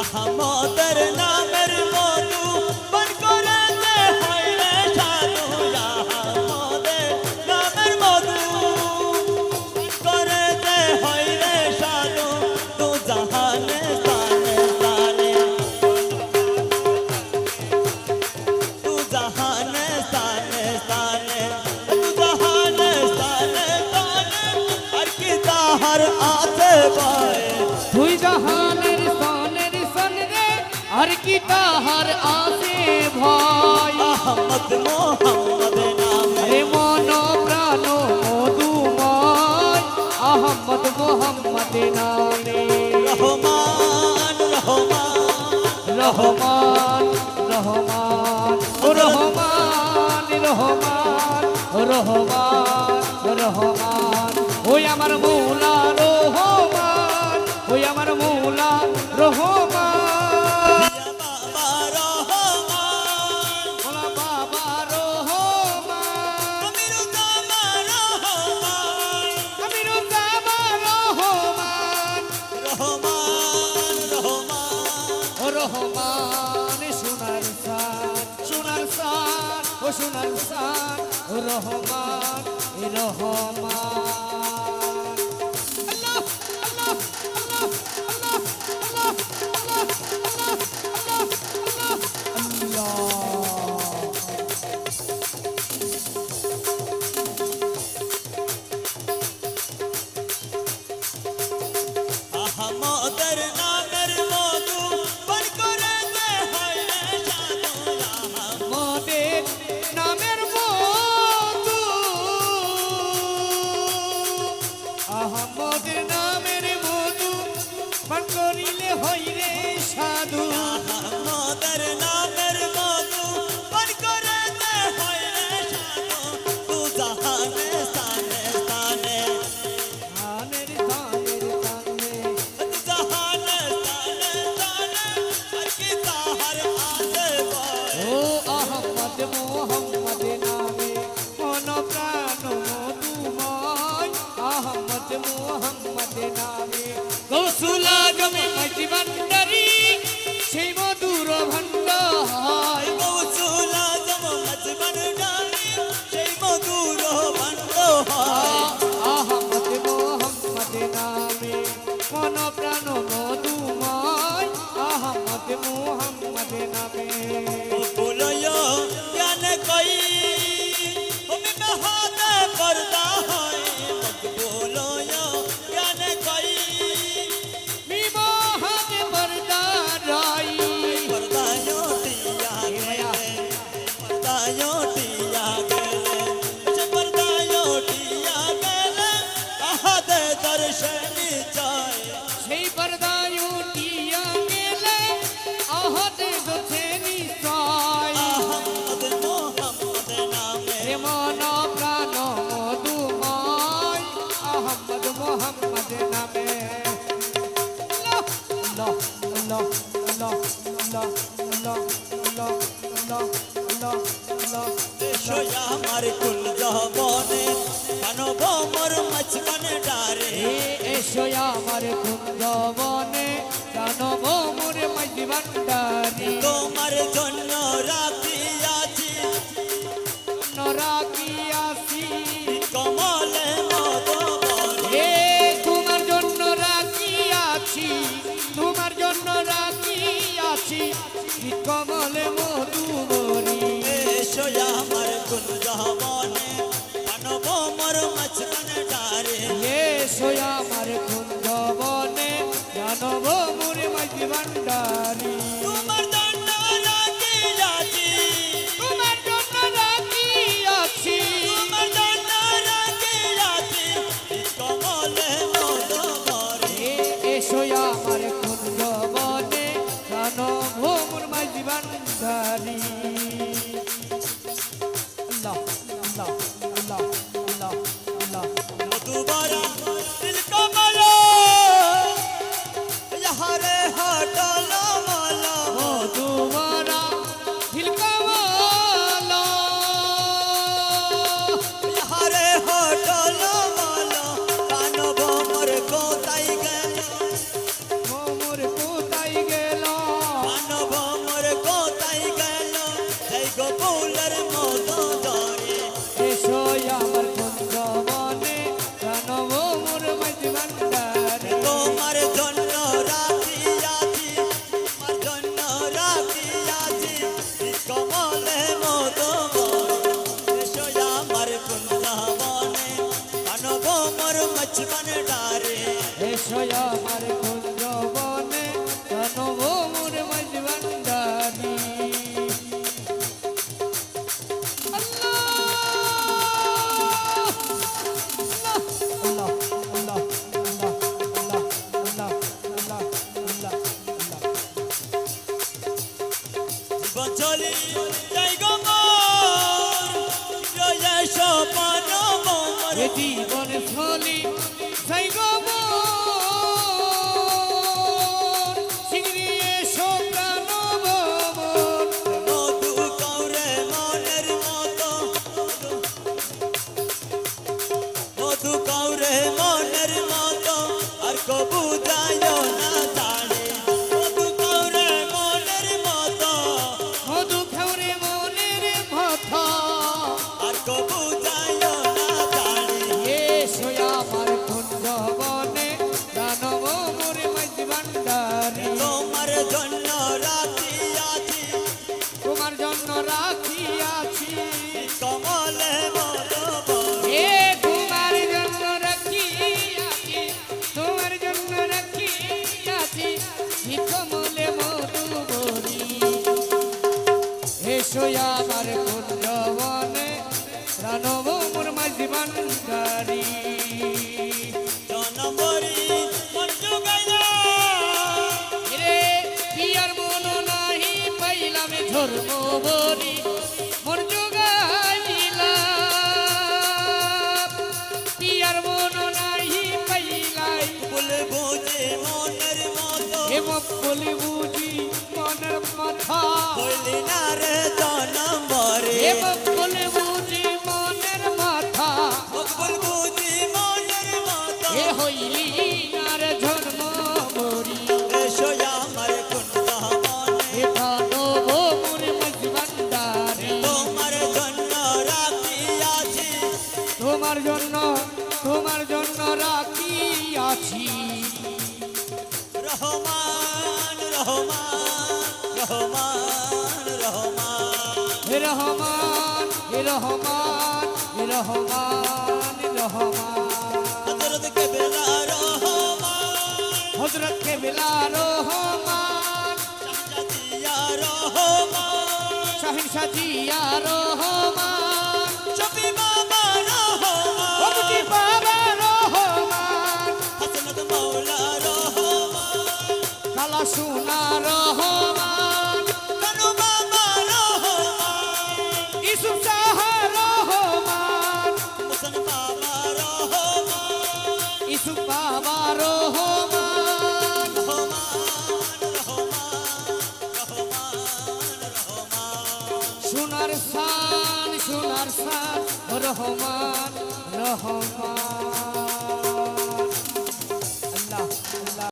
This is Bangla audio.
আহমদের নামের মধু পান করে যে হয় রে সাধু আহমদের নামের মধু পান করে যে হয় রে সাধু তু জাহানে স্থানে স্থানে তু জাহানে স্থানে স্থানে তু জাহানে স্থানে স্থানে আর কি তাহার আছে পায় তুই জাহানের সনের সন রে আর কি তাহার আছে ভয় আহমদ মোহাম্মদ নামে রে মন প্রাণ মধুময় আহমদ মোহাম্মদ নামে রহমান রহমান রহমান রহমান ও রহমান রহমান ও রহমান রহমান ওই আমার মৌলা রহমান ওই আমার মৌলা রহমান ইয়া বাবা রহমান মৌলা বাবা রহমান আমির জামা রহমান আমির জামা রহমান রহমান রহমান ও রহমান সোনার সান ও সোনার সান ও রহমান এ রহমান আল্লাহ আল্লাহ আল্লাহ আল্লাহ আল্লাহ আল্লাহ আল্লাহ আহমদের নামের মধু পান করে যে হয় রে সাধু মোদের নামের মধু আহমদের নামের মধু পান করিলে হই রে সাধু আহমদের নামের মধু পান করে যে হয় রে সাধু তু জাহানে স্থানে স্থানে ধানের ধানের ধানে তু জাহানে স্থানে স্থানে আর কি তাহার আছে পায় ও আহমদ মোহাম্মদ নামে মন প্রাণ মধুময় আহমদ মোহাম্মদ নামে গৌসুল আজম মাঝি ভান্ডারি সেই মধুর ভান্ডার গৌসুল আজম মজবন ডালি সেই মধুর ভাণ্ড হয় আহমদ মোহাম্মদ নামে মন প্রাণ মধুময় আহমদ মোহাম্মদ নামে बोलो ज्ञान कोई हमें बहादे पर्दा है मत बोलो ज्ञान कोई বিবাহকে বরদারাই पर्दा योटिया गए पर्दा योटिया गए पर्दा योटिया गए कहा दे दर्शनी चाय সেই পর্দায় উঠিয়া গেলে আহতে দোছে নিশ্চয় अहमद मोहम्मद नामे রে মন প্রাণ মধুময় আহমদ মোহাম্মদ নামে আল্লাহ আল্লাহ আল্লাহ আল্লাহ আল্লাহ আল্লাহ আল্লাহ আল্লাহ আল্লাহ দেশয়া আমার কুল জবনে মানব মোর মচবন ডারে এসো আমার কুঞ্জবনে জানব মোরে মাঝি ভান্ডারি তোমার জন্য রাখিয়াছি রাখিয়াছি কমলে মধুবনে হে তোমার জন্য রাখিয়াছি তোমার জন্য রাখিয়াছি কমলে মধুবনী দেশয়া আমার কুল জবনে মানব মোর মচবন ডারে এসো আমার কুঞ্জবনে জানব মোরে মাঝি ভান্ডারি তোমার জন্য রাখিয়াছি তোমার জন্য রাখিয়াছি তোমার জন্য রাখিয়াছি কমলে মধুবনে এসো আমার কুঞ্জবনে জানো ভোমর মাঝি ভান্ডারি আল্লাহ আল্লাহ আল্লাহ আল্লাহ আল্লাহ मधुबारा दिल कमलो यहाँ रे हटलो माला মাছ ভান্ডারে এসো আমার কুঞ্জ বনে প্রাণব মোর মাঝ ভান্ডারি বচলি যাই গো মোর রয়েছ পান মোর এ জীবন ফলি যাই গো শিগগিরি এসো প্রাণব মোর মধু কাউরে মনের মতো মধু কাউরে মনের মতো আর কবু যাইও না জানে মধু কাউরে মনের মতো মধু খাওরে মনের মাথা আর কবু যাইও না জানে এসো আমার কুঞ্জ বনে প্রাণব মোর মাঝ ভান্ডারি তোমার জন্য রাখিয়াছি তোমার জন্য রাখিয়াছি কমলে মধুব এ তোমার জন্য রাখিয়াছি তোমার জন্য রাখিয়াছি কমলে মধুবরী এসো আমার কুঞ্জ বনে প্রাণব মোর মাঝ ভান্ডারি জনমরি মন জুগাইয়া রে পিয়ার মন নাহি পাইলাম ধর্ম বরি মোর যোগাইলা পিয়ার মন নাহি পাইলাই ফুল বুঝে মনের মতো হে মকবুল বুঝি মনের মাথা হইলি না রে জনমরে হে মকবুল বুঝি মনের মাথা মকবুল বুঝি মনের মতো হে হইলি আর জন্ম মরি এসো আমার কুঞ্জ মনে হে প্রাণব মোর মাঝ ভান্ডারি তোমার জন্য রাখিয়াছি তোমার জন্য রাখিয়াছি রহমান রহমান রহমান রহমান হে রহমান হে রহমান হে রহমান রহমান হযরত কেবলা রহমান হযরত কেবলা রহমান শাহজাদিয়া রহমান শাহিন সাজিয়া রহমান শফি বাবা রহমান ভক্তি বাবা রহমান হাসনাত মাওলা রহমান কালা সোনা রহমান কানু বাবা রহমান ইসুফ সাহা রহমান মুসন বাবা রহমান ইসুফ বাবা রহমান সোনার শান রহমান রহমান